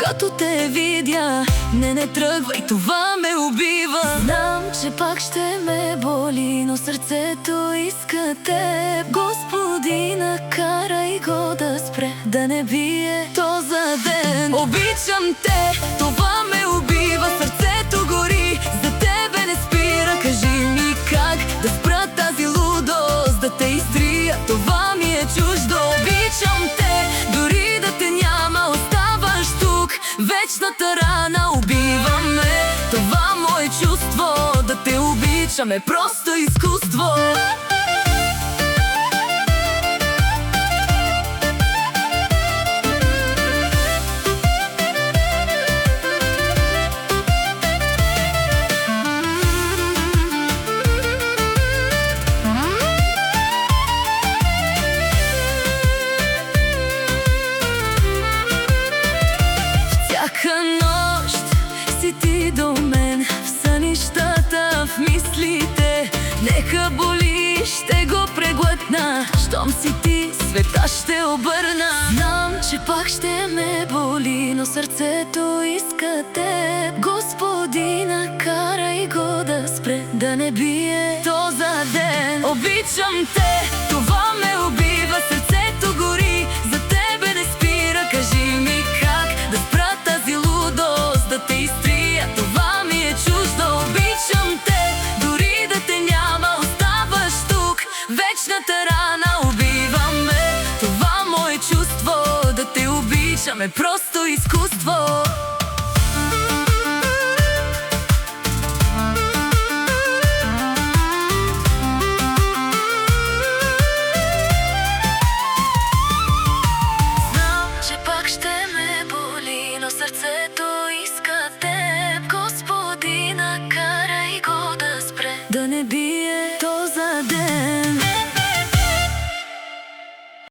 когато те видя. Не тръгвай, това ме убива. Знам, че пак ще ме боли, но сърцето иска теб. Господи, накарай го да спре, да не бие то за ден. Обичам те, това ме убива, сърцето гори, за тебе не спира. Кажи ми как да спра тази лудост, да те изтрия, това ми е чуждо. Обичам те, дори да те няма, оставаш тук. Вечната рана убива ме, това мое чувство. Да те обичам е просто изкуство. Всяка нощ си ти до мен, в сънищата, в мислите. Нека боли, ще го преглътна, щом си ти, света ще обърна. Знам, че пак ще ме боли, но сърцето иска теб. Господи, накарай го да спре, да не бие то за ден. Обичам те, това ме убива, сърцето гори, за тебе не спира. Кажи ми как да спра тази лудост, да те изтрия, това ми е чуждо. Обичам те, дори да те няма, оставаш тук. Вечната рана убива ме, това мое чувство. Да те обичам е просто изкуство. Знам, че пак ще ме боли, но сърцето